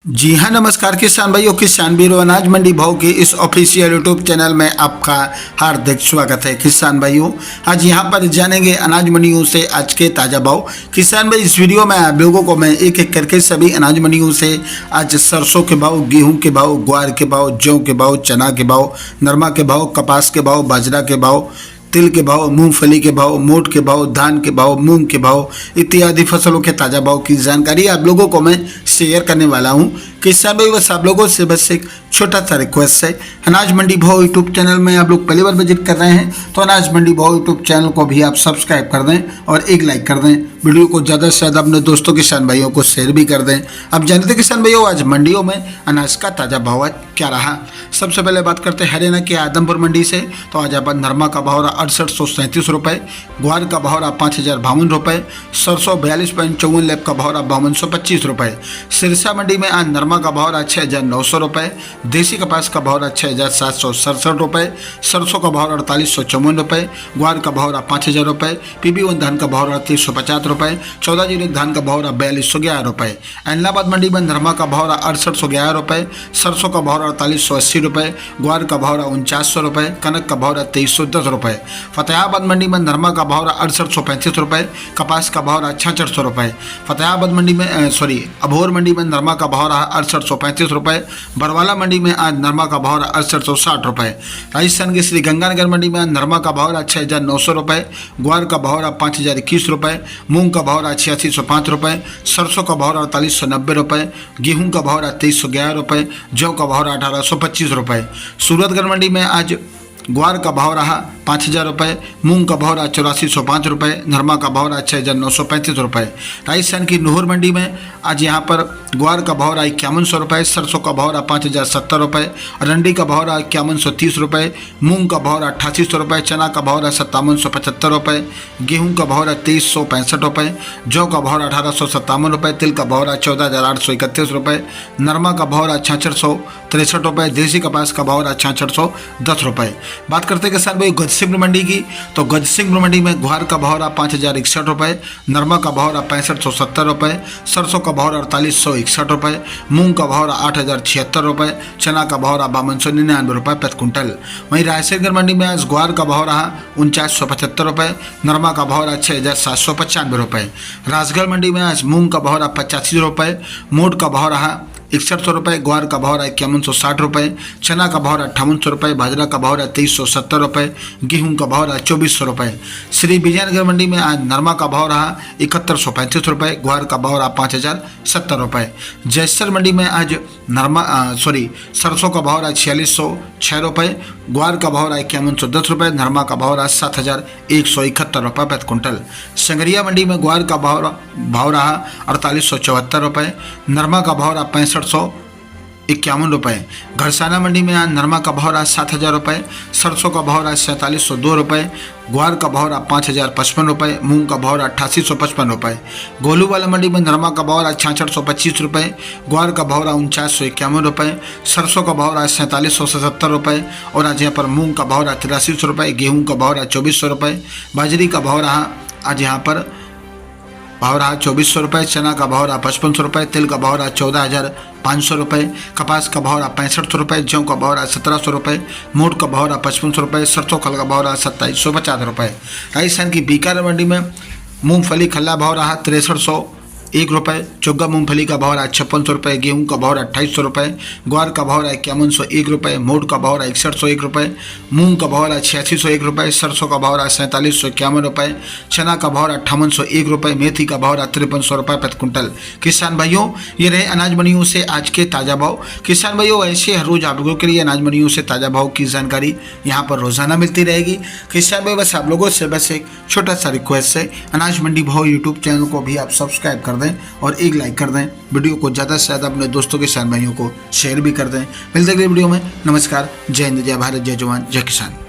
जी हाँ, नमस्कार किसान भाइयों, किसान बीरो अनाज मंडी भाव के इस ऑफिशियल यूट्यूब चैनल में आपका हार्दिक स्वागत है। किसान भाइयों, आज यहाँ पर जानेंगे अनाज मंडियों से आज के ताज़ा भाव। किसान भाई, इस वीडियो में आप लोगों को मैं एक एक करके सभी अनाज मंडियों से आज सरसों के भाव, गेहूँ के भाव, ग्वार के भाव, जौ के भाव, चना के भाव, नरमा के भाव, कपास के भाव, बाजरा के भाव, तिल के भाव, मूंगफली के भाव, मोट के भाव, धान के भाव, मूंग के भाव इत्यादि फसलों के ताज़ा भाव की जानकारी आप लोगों को मैं शेयर करने वाला हूं। किसान भाई, बस आप लोगों से बस एक छोटा सा रिक्वेस्ट है, अनाज मंडी भाव यूट्यूब चैनल में आप लोग पहली बार विजिट कर रहे हैं तो अनाज मंडी भाव यूट्यूब चैनल को भी आप सब्सक्राइब कर दें और एक लाइक कर दें। वीडियो को ज़्यादा से ज़्यादा अपने दोस्तों किसान भाइयों को शेयर भी कर दें। अब जानते किसान भाइयों, आज मंडियों में अनाज का ताज़ा भाव आज क्या रहा। सबसे पहले बात करते हैं हरियाणा के आदमपुर मंडी से। तो आज अपन नरमा का भाव रहा 6837 रुपये, ग्वार का भाव रहा 5052 रुपये, सरसों 42.54 लैब का भाव रहा 5225 रुपये। सिरसा मंडी में आज नरमा का भाव रहा 6900 रुपये, देसी कपास का भाव रहा 6767 रुपये, सरसों का भाव रहा 4854 रुपये, ग्वार का भाव रहा 5000 रुपये, PB1 धान का भाव रहा 350 रुपये, 14 धान का भाव रहा 4211 रुपये। एलनाबाद मंडी में नरमा का भाव रहा 6811 रुपये, सरसों का भाव रहा 4880 रुपये, ग्वार का भाव रहा 4900 रुपये, कनक का भाव रहा 2310 रुपये। फतेहाबाद मंडी में नरमा का भाव रहा 6835 रुपये, कपास का भाव रहा 6600 रुपये। फतेहाबाद मंडी में अबोहर मंडी में नरमा का भाव रहा 6835 रुपये, बरवाला मंडी में आज नरमा का भाव रहा 6860 रुपये। राजस्थान के श्री गंगानगर मंडी में नरमा का भाव रहा 6900 रुपये, ग्वार का भाव रहा 5021 रुपये, मूंग का भाव रहा 8605 रुपये, सरसों का भाव रहा 4890 रुपये, गेहूं का भाव रहा 2311 रुपये, जौ का भाव रहा 1825 रुपये। सूरतगढ़ मंडी में आज ग्वार का भाव रहा 5000 रुपये, मूंग का भाव रहा 8405 रुपये, नरमा का भाव रहा 6935 रुपये। राजस्थान की नूहर मंडी में आज यहाँ पर ग्वार का भाव रहा 5100 रुपये, सरसों का भाव रहा 5070 रुपये, रंडी का भाव रहा 5130 रुपये, मूंग का भाव रहा 8800 रुपये, चना का भाव रहा 5775 रुपये, गेहूँ का भाव रहा 2365 रुपये, जौ का भाव रहा 1857 रुपये, तिल का भाव रहा 14831 रुपये, नरमा का भाव रहा 6663 रुपये, देसी कपास का भाव रहा 6610 रुपये। बात करते हैं किसान भाई गजसिंह मंडी की। तो गजसिंह मंडी में ग्वार का भाव रहा 5061 रुपये, नरमा का भाव रहा 6570 रुपये, सरसों का भाव रहा 4861 रुपये, मूंग का भाव रहा 8076 रुपये, चना का भाव रहा 5299 रुपये प्रति कुंटल। वहीं रायसेनगढ़ मंडी में आज ग्वार का भाव रहा 4975 रुपये, नरमा का भाव रहा 6795 रुपये। राजगढ़ मंडी में आज मूंग का भाव रहा 85 रुपये, मोट का भाव रहा 6100 रुपये, ग्वार का भाव रहा 5160 रुपये, चना का भाव रहा 5800 रुपये, बाजरा का भाव रहा 2370 रुपये, गेहूं का भाव रहा 2400 रुपये। श्री विजयनगर मंडी में आज नरमा का भाव रहा 7135 रुपये, ग्वार का भाव रहा 5070 रुपये। जैसर मंडी में आज सरसों का भाव रहा 4606 रुपये, ग्वार का भाव रहा 5110 रुपये, नरमा का भाव रहा 7171 रुपये प्रति कुंटल। संगरिया मंडी में ग्वार का भाव रहा 4874 रुपये, नरमा का भाव रहा 6551 रुपये। घरसाना मंडी में आज नरमा का भाव रहा 7000 रुपये, सरसों का भाव रहा 4702 रुपये, ग्वार का भाव रहा 5055 रुपये, मूंग का भाव रहा 8855 रुपये। गोलूवाला मंडी में नरमा का भाव रहा 6625 रुपये, ग्वार का भाव रहा 4951 रुपये, सरसों का भाव रहा 4770 रुपये और आज यहाँ पर मूंग का भाव रहा 8300 रुपये, गेहूँ का भाव रहा 2400 रुपये, बाजरी का भाव रहा आज यहाँ पर 2400 रुपये, चना का भाव रहा 5500 रुपये, तिल का भाव रहा 14500 रुपये, कपास का भाव रहा 6500 रुपये, जौ का भाव रहा 1700 रुपये, मोट का भाव रहा 5500 रुपये, सरसों खल का भाव रहा 2750 रुपये। राजस्थान की बीकानेर मंडी में मूंगफली खल्ला भाव रहा 6301 रुपये, चुग्गा मूंगफली का भाव रहा 5600 रुपये, गेहूं का भाव रहा 2800 रुपये, ग्वार का भाव रहा 5101 रुपये, मोट का भाव रहा 6101 रुपये, मूंग का भाव रहा 8601 रुपये, सरसों का भाव रहा 4751 रुपये, चना का भाव रहा 5801 रुपये, मेथी का भाव रहा 5300 रुपये प्रति कुंटल। किसान भाइयों, ये रहे अनाज मंडियों से आज के ताज़ा भाव। किसान भाइयों, ऐसे हर रोज आप लोगों के लिए अनाज मंडियों से ताज़ा भाव की जानकारी यहाँ पर रोजाना मिलती रहेगी। किसान भाई, बस आप लोगों से बस एक छोटा सा रिक्वेस्ट है, अनाज मंडी भाव यूट्यूब चैनल को भी आप सब्सक्राइब कर दें और एक लाइक कर दें। वीडियो को ज़्यादा से ज़्यादा अपने दोस्तों किसान भाइयों को शेयर भी कर दें। मिलते अगले वीडियो में। नमस्कार, जय हिंद, जय भारत, जय जवान, जय किसान।